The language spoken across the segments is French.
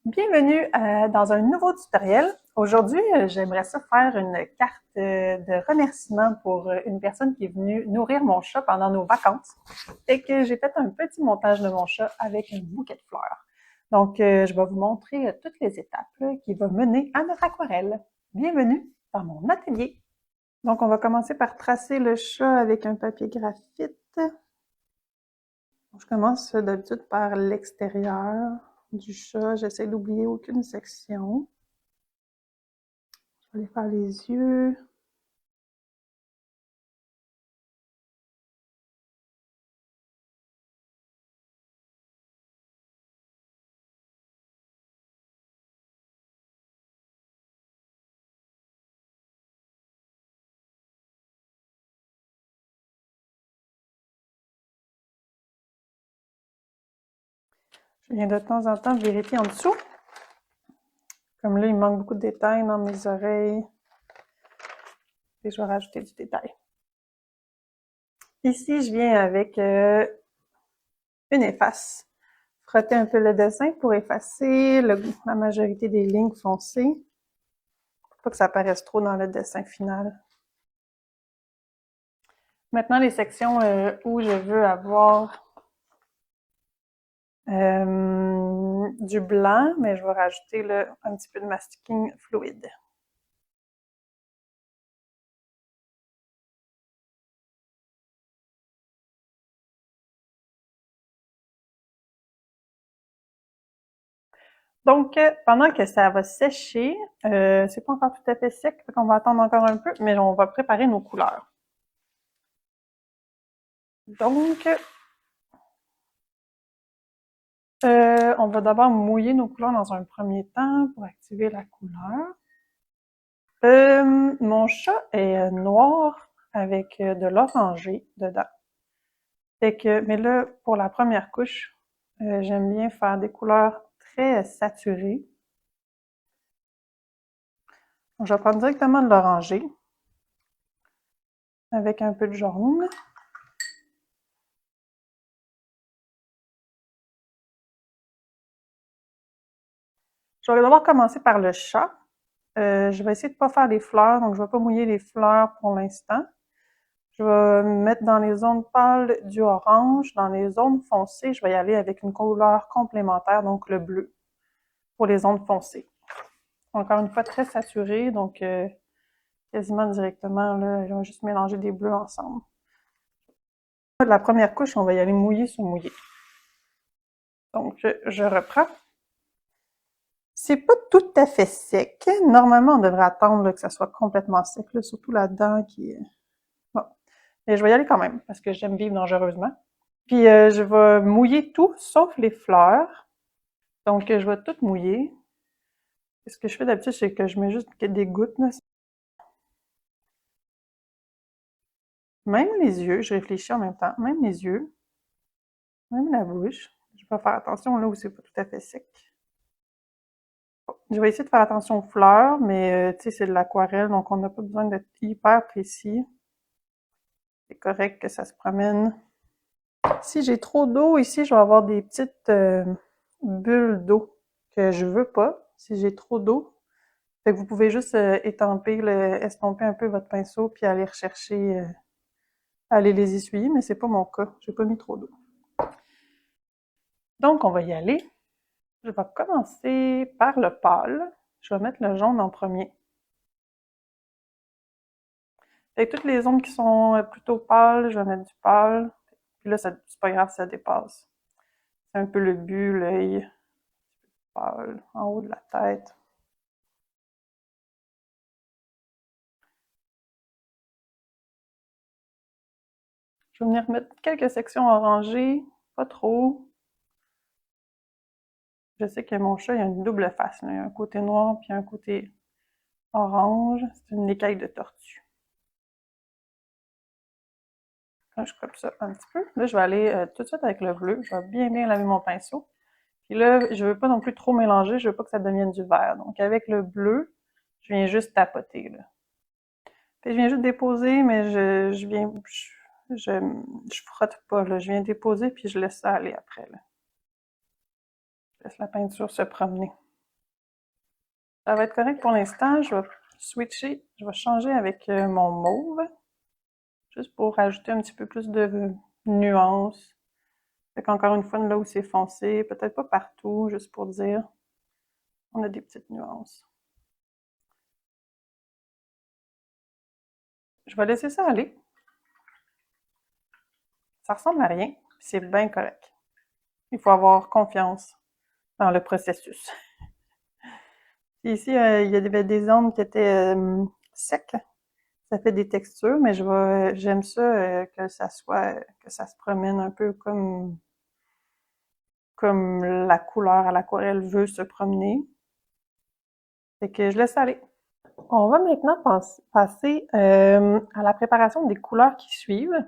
Bienvenue dans un nouveau tutoriel. Aujourd'hui, j'aimerais ça faire une carte de remerciement pour une personne qui est venue nourrir mon chat pendant nos vacances. Et que j'ai fait un petit montage de mon chat avec un bouquet de fleurs. Donc, je vais vous montrer toutes les étapes qui vont mener à notre aquarelle. Bienvenue dans mon atelier. Donc, on va commencer par tracer le chat avec un papier graphite. Je commence d'habitude par l'extérieur du chat. J'essaie d'oublier aucune section. Je vais aller faire les yeux. Je viens de temps en temps vérifier en dessous. Comme là, il manque beaucoup de détails dans mes oreilles. Et je vais rajouter du détail. Ici, je viens avec une efface. Frotter un peu le dessin pour effacer la majorité des lignes foncées. Pour pas que ça apparaisse trop dans le dessin final. Maintenant, les sections où je veux avoir du blanc, mais je vais rajouter là, un petit peu de masking fluide. Donc, pendant que ça va sécher, c'est pas encore tout à fait sec, donc on va attendre encore un peu, mais on va préparer nos couleurs. Donc, on va d'abord mouiller nos couleurs dans un premier temps pour activer la couleur. Mon chat est noir avec de l'orangé dedans. Mais là, pour la première couche, j'aime bien faire des couleurs très saturées. Donc, je vais prendre directement de l'orangé avec un peu de jaune. Je vais d'abord commencer par le chat. Je vais essayer de ne pas faire des fleurs, donc je ne vais pas mouiller les fleurs pour l'instant. Je vais mettre dans les zones pâles du orange. Dans les zones foncées, je vais y aller avec une couleur complémentaire, donc le bleu, pour les zones foncées. Encore une fois, très saturé, donc quasiment directement, là, je vais juste mélanger des bleus ensemble. La première couche, on va y aller mouillé sur mouillé. Donc, je reprends. C'est pas tout à fait sec. Normalement, on devrait attendre là, que ça soit complètement sec, là, surtout là-dedans qui est... Bon. Et je vais y aller quand même, parce que j'aime vivre dangereusement. Puis, je vais mouiller tout, sauf les fleurs. Donc, je vais tout mouiller. Et ce que je fais d'habitude, c'est que je mets juste des gouttes. Là. Même les yeux, je réfléchis en même temps. Même les yeux, même la bouche. Je vais faire attention là où c'est pas tout à fait sec. Je vais essayer de faire attention aux fleurs, mais tu sais, c'est de l'aquarelle, donc on n'a pas besoin d'être hyper précis. C'est correct que ça se promène. Si j'ai trop d'eau ici, je vais avoir des petites bulles d'eau que je veux pas, si j'ai trop d'eau. Fait que vous pouvez juste estomper un peu votre pinceau puis aller rechercher, aller les essuyer, mais c'est pas mon cas. J'ai pas mis trop d'eau. Donc, on va y aller. Je vais commencer par le pâle. Je vais mettre le jaune en premier. Fait que toutes les zones qui sont plutôt pâles, je vais mettre du pâle. Puis là, c'est pas grave, ça dépasse. C'est un peu le but, l'œil pâle, en haut de la tête. Je vais venir mettre quelques sections orangées, pas trop. Je sais que mon chat, il a une double face. Là. Il y a un côté noir puis un côté orange. C'est une écaille de tortue. Là, je coupe ça un petit peu. Là, je vais aller tout de suite avec le bleu. Je vais bien laver mon pinceau. Puis là, je veux pas non plus trop mélanger. Je veux pas que ça devienne du vert. Donc, avec le bleu, je viens juste tapoter, là. Puis, je viens juste déposer, mais je frotte pas, là. Je viens déposer, puis je laisse ça aller après, là. Je laisse la peinture se promener. Ça va être correct pour l'instant. Je vais switcher, je vais changer avec mon mauve, juste pour rajouter un petit peu plus de nuances. Fait qu'encore une fois, là où c'est foncé, peut-être pas partout, juste pour dire, on a des petites nuances. Je vais laisser ça aller. Ça ressemble à rien, c'est bien correct. Il faut avoir confiance dans le processus. Puis ici, il y avait des zones qui étaient secs. Ça fait des textures, mais j'aime ça que ça se promène un peu comme la couleur à l'aquarelle veut se promener. Fait que je laisse aller. On va maintenant passer à la préparation des couleurs qui suivent.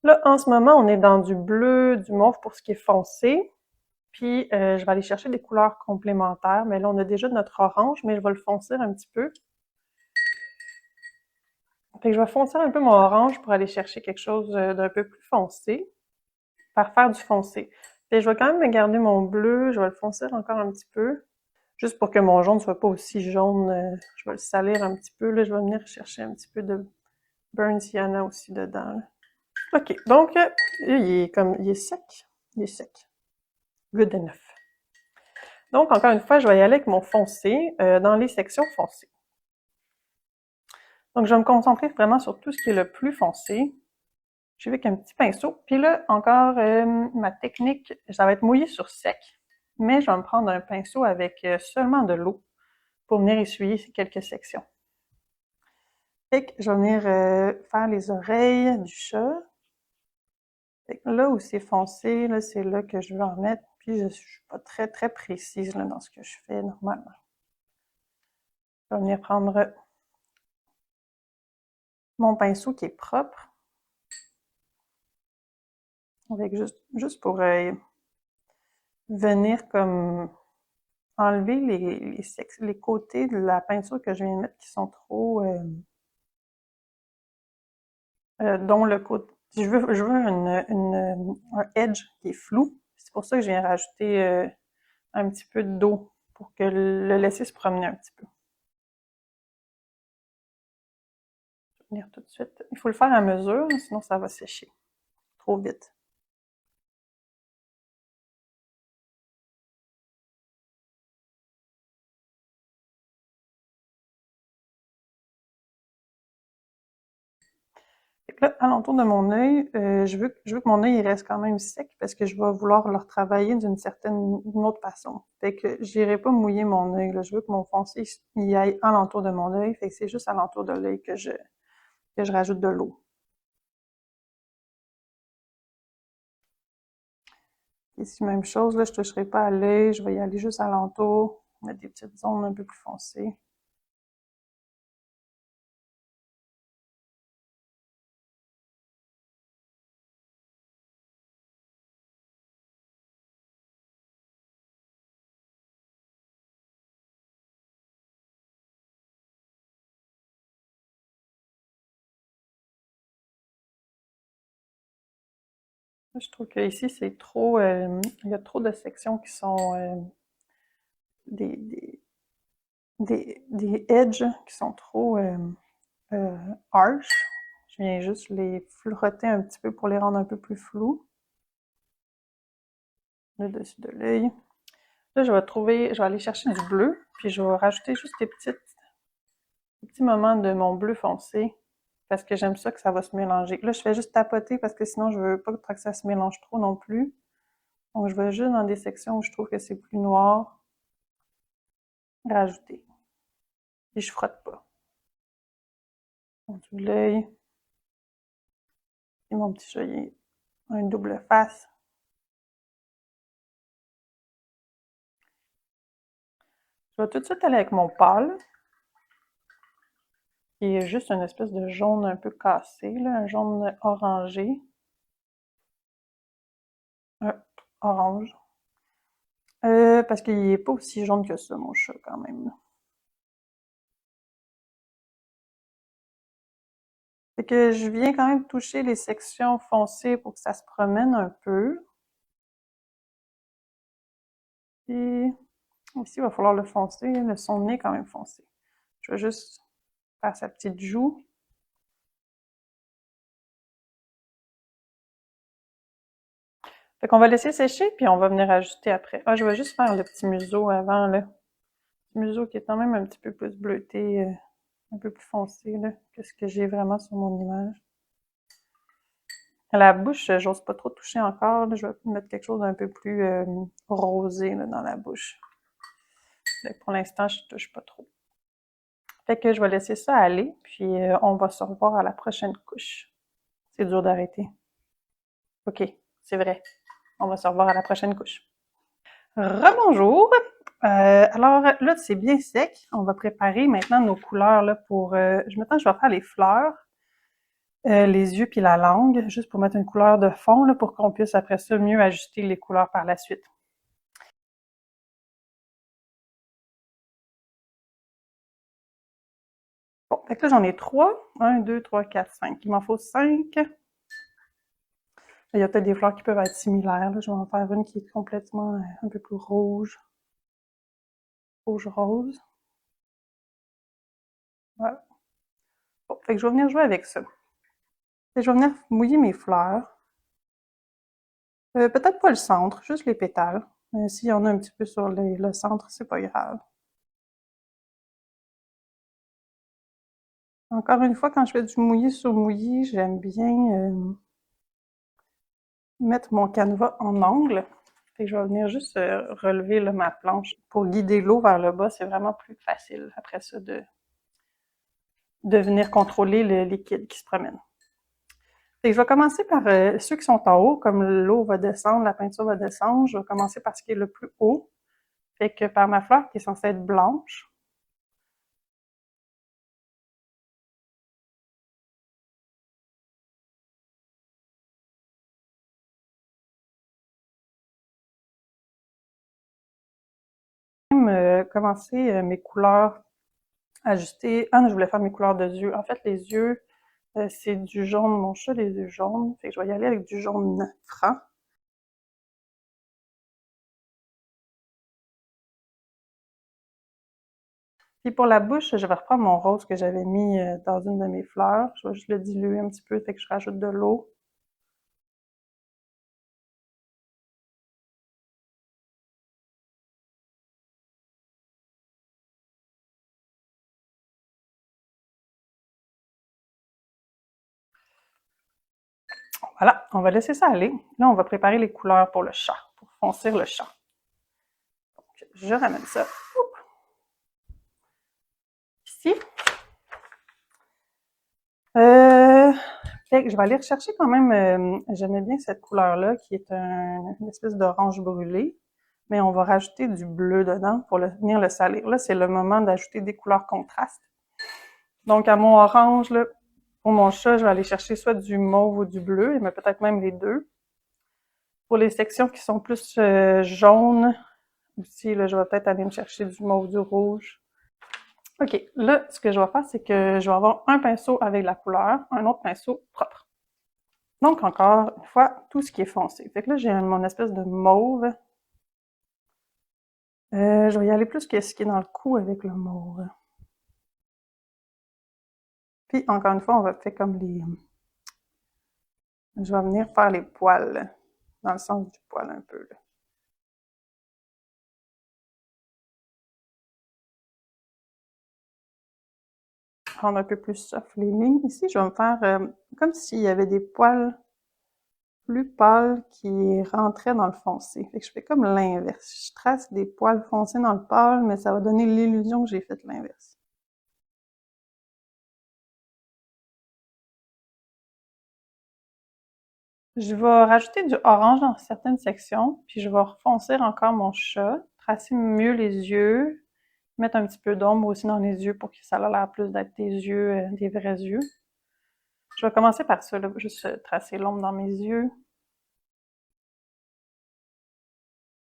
Là, en ce moment, on est dans du bleu, du mauve pour ce qui est foncé. Puis, je vais aller chercher des couleurs complémentaires. Mais là, on a déjà notre orange, mais je vais le foncir un petit peu. Fait que je vais foncir un peu mon orange pour aller chercher quelque chose d'un peu plus foncé, par faire du foncé. Puis, je vais quand même garder mon bleu, je vais le foncir encore un petit peu, juste pour que mon jaune ne soit pas aussi jaune. Je vais le salir un petit peu. Là, je vais venir chercher un petit peu de Burnt Sienna aussi dedans. Là. OK, donc, il est sec. Il est sec. Good enough. Donc, encore une fois, je vais y aller avec mon foncé dans les sections foncées. Donc, je vais me concentrer vraiment sur tout ce qui est le plus foncé. Je vais avec un petit pinceau. Puis là, encore, ma technique, ça va être mouillé sur sec, mais je vais me prendre un pinceau avec seulement de l'eau pour venir essuyer quelques sections. Fait que je vais venir faire les oreilles du chat. Fait que là où c'est foncé, là, c'est là que je vais en mettre. Puis je suis pas très, très précise là, dans ce que je fais normalement. Je vais venir prendre mon pinceau qui est propre. Avec juste pour venir comme enlever les côtés de la peinture que je viens de mettre qui sont trop dont le côté je veux un edge qui est flou. C'est pour ça que je viens rajouter un petit peu d'eau pour que le laisser se promener un petit peu. Je vais venir tout de suite. Il faut le faire à mesure, sinon ça va sécher trop vite. Fait que là, alentour de mon œil, je veux que mon œil reste quand même sec parce que je vais vouloir le retravailler d'une autre façon. Fait que j'irai pas mouiller mon œil. Là. Je veux que mon foncé y aille alentour de mon œil. Fait que c'est juste alentour de l'œil que je rajoute de l'eau. Ici, même chose, là, je toucherai pas à l'œil, je vais y aller juste alentour, mettre des petites zones un peu plus foncées. Je trouve que ici c'est trop, il y a trop de sections qui sont des, des edges qui sont trop harsh. Je viens juste les frotter un petit peu pour les rendre un peu plus flous. Le dessus de l'œil. Là, je vais aller chercher du bleu, puis je vais rajouter juste des petits moments de mon bleu foncé, parce que j'aime ça que ça va se mélanger. Là, je fais juste tapoter parce que sinon, je veux pas que ça se mélange trop non plus. Donc, je vais juste dans des sections où je trouve que c'est plus noir, rajouter. Et je frotte pas. Mon dessous de l'œil. Et mon petit joyer. Une double face. Je vais tout de suite aller avec mon pâle, qui est juste une espèce de jaune un peu cassé, là, un jaune orangé. Orange. Parce qu'il est pas aussi jaune que ça, mon chat, quand même. Fait que je viens quand même toucher les sections foncées pour que ça se promène un peu. Et Ici, il va falloir le foncer. Son nez est quand même foncé. Je vais juste faire sa petite joue. Fait qu'on va laisser sécher, puis on va venir ajuster après. Ah, je vais juste faire le petit museau avant, là. Le petit museau qui est quand même un petit peu plus bleuté, un peu plus foncé, là, que ce que j'ai vraiment sur mon image. La bouche, j'ose pas trop toucher encore, là. Je vais mettre quelque chose d'un peu plus rosé, là, dans la bouche. Mais pour l'instant, je touche pas trop. Fait que je vais laisser ça aller, puis on va se revoir à la prochaine couche. C'est dur d'arrêter. OK, c'est vrai. On va se revoir à la prochaine couche. Rebonjour! Alors là, c'est bien sec. On va préparer maintenant nos couleurs là, pour... maintenant, je vais faire les fleurs, les yeux puis la langue, juste pour mettre une couleur de fond là, pour qu'on puisse après ça mieux ajuster les couleurs par la suite. Bon, fait que là, j'en ai trois. 1, 2, 3, 4, 5. Il m'en faut 5. Il y a peut-être des fleurs qui peuvent être similaires. Là. Je vais en faire une qui est complètement un peu plus rouge. Rouge-rose. Voilà. Bon, fait que je vais venir jouer avec ça. Et je vais venir mouiller mes fleurs. Peut-être pas le centre, juste les pétales. S'il y en a un petit peu sur le centre, c'est pas grave. Encore une fois, quand je fais du mouillé sur mouillé, j'aime bien mettre mon canevas en angle. Fait que je vais venir juste relever là, ma planche pour guider l'eau vers le bas. C'est vraiment plus facile après ça de venir contrôler le liquide qui se promène. Fait que je vais commencer par ceux qui sont en haut, comme l'eau va descendre, la peinture va descendre. Je vais commencer par ce qui est le plus haut. Fait que par ma fleur qui est censée être blanche, commencer mes couleurs, ajuster. Ah non, je voulais faire mes couleurs de yeux. En fait, les yeux, c'est du jaune. Mon chat, les yeux jaunes. Fait que je vais y aller avec du jaune franc. Puis pour la bouche, je vais reprendre mon rose que j'avais mis dans une de mes fleurs. Je vais juste le diluer un petit peu, fait que je rajoute de l'eau. Voilà, on va laisser ça aller. Là, on va préparer les couleurs pour le chat, pour foncir le chat. Donc, je ramène ça ici. Fait que je vais aller rechercher quand même, j'aimais bien cette couleur-là, qui est une espèce d'orange brûlé, mais on va rajouter du bleu dedans pour venir le salir. Là, c'est le moment d'ajouter des couleurs contrastes. Donc, à mon orange, là, pour mon chat, je vais aller chercher soit du mauve ou du bleu, mais peut-être même les deux. Pour les sections qui sont plus jaunes, aussi, là, je vais peut-être aller me chercher du mauve, du rouge. OK, là, ce que je vais faire, c'est que je vais avoir un pinceau avec la couleur, un autre pinceau propre. Donc, encore une fois, tout ce qui est foncé. Fait que là, j'ai mon espèce de mauve. Je vais y aller plus que ce qui est dans le cou avec le mauve. Puis, encore une fois, on va faire comme les... Je vais venir faire les poils, dans le sens du poil un peu, là. Rendre un peu plus soft les lignes. Ici, je vais me faire comme s'il y avait des poils plus pâles qui rentraient dans le foncé. Fait que je fais comme l'inverse. Je trace des poils foncés dans le pâle, mais ça va donner l'illusion que j'ai fait l'inverse. Je vais rajouter du orange dans certaines sections, puis je vais refoncer encore mon chat, tracer mieux les yeux, mettre un petit peu d'ombre aussi dans les yeux pour que ça ait l'air plus d'être des yeux, des vrais yeux. Je vais commencer par ça, là, juste tracer l'ombre dans mes yeux.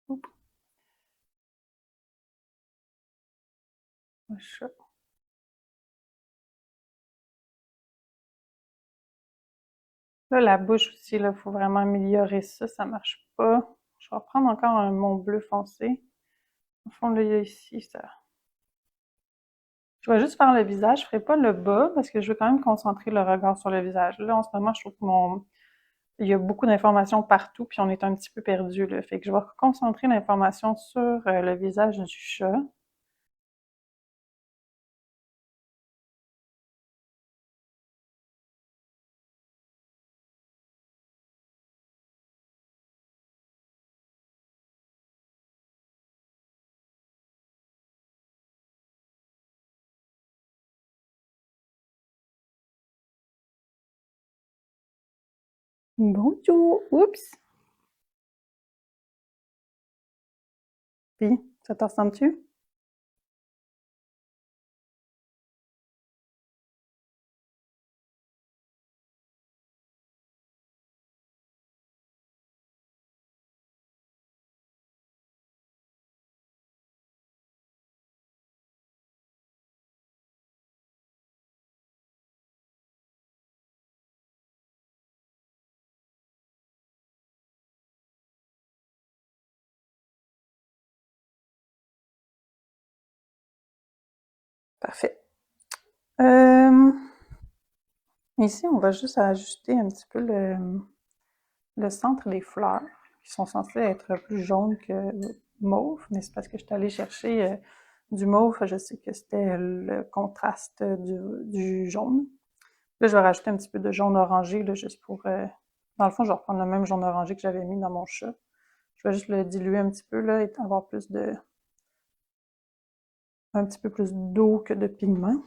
Oups, le chat. Là, la bouche aussi, il faut vraiment améliorer ça, ça marche pas. Je vais reprendre encore mon bleu foncé. Au fond, là, il y a ici, ça. Je vais juste faire le visage, je ferai pas le bas parce que je veux quand même concentrer le regard sur le visage. Là, en ce moment, je trouve que il y a beaucoup d'informations partout, puis on est un petit peu perdu, là. Fait que je vais concentrer l'information sur le visage du chat. Bonjour! Oups! Puis, ça te ressemble-tu? Parfait. Ici, on va juste ajuster un petit peu le centre des fleurs, qui sont censées être plus jaunes que mauve, mais c'est parce que je suis allée chercher du mauve, je sais que c'était le contraste du jaune. Là, je vais rajouter un petit peu de jaune orangé, là, juste pour... dans le fond, je vais reprendre le même jaune orangé que j'avais mis dans mon chat. Je vais juste le diluer un petit peu, là, et avoir un petit peu plus d'eau que de pigment.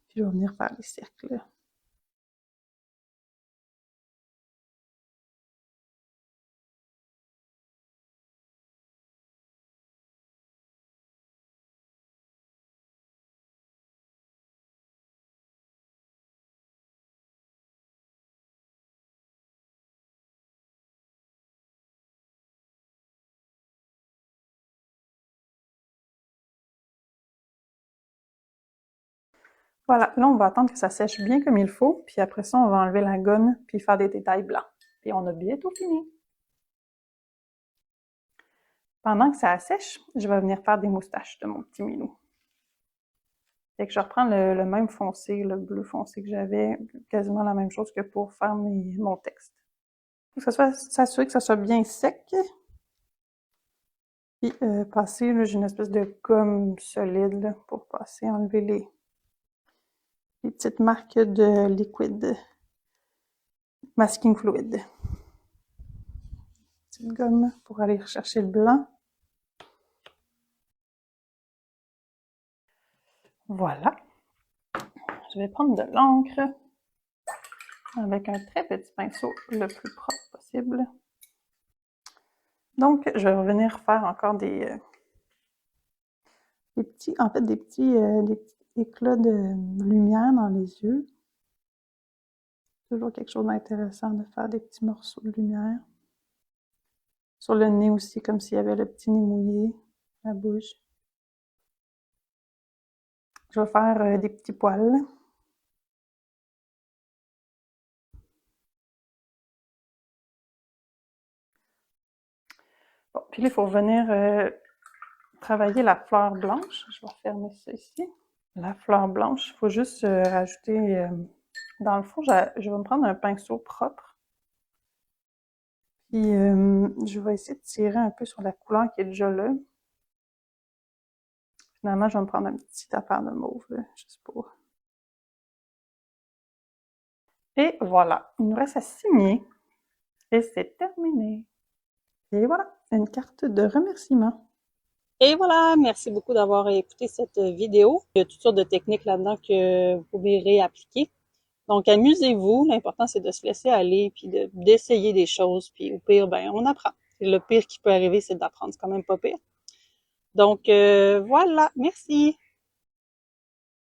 Puis je vais venir faire les cercles. Voilà, là, on va attendre que ça sèche bien comme il faut, puis après ça, on va enlever la gomme, puis faire des détails blancs. Puis on a bientôt fini. Pendant que ça sèche, je vais venir faire des moustaches de mon petit minou. Fait que je reprends le même foncé, le bleu foncé que j'avais, quasiment la même chose que pour faire mon texte. Faut que ça soit, s'assurer que ça soit bien sec. Puis passer, là, j'ai une espèce de gomme solide là, pour passer, enlever les petites marques de liquide, masking fluid. Petite gomme pour aller rechercher le blanc. Voilà. Je vais prendre de l'encre avec un très petit pinceau le plus propre possible. Donc, je vais revenir faire encore des petits éclats de lumière dans les yeux. Toujours quelque chose d'intéressant de faire des petits morceaux de lumière. Sur le nez aussi, comme s'il y avait le petit nez mouillé, la bouche. Je vais faire des petits poils. Bon, puis là, il faut venir travailler la fleur blanche. Je vais fermer ça ici. La fleur blanche, il faut juste rajouter... dans le fond, je vais me prendre un pinceau propre. Puis je vais essayer de tirer un peu sur la couleur qui est déjà là. Finalement, je vais me prendre un petit affaire de mauve, là, juste pour... Et voilà, il nous reste à signer. Et c'est terminé. Et voilà, une carte de remerciement. Et voilà, merci beaucoup d'avoir écouté cette vidéo. Il y a toutes sortes de techniques là-dedans que vous pouvez réappliquer. Donc, amusez-vous. L'important, c'est de se laisser aller, puis d'essayer des choses. Puis au pire, ben, on apprend. Le pire qui peut arriver, c'est d'apprendre. C'est quand même pas pire. Donc, voilà. Merci.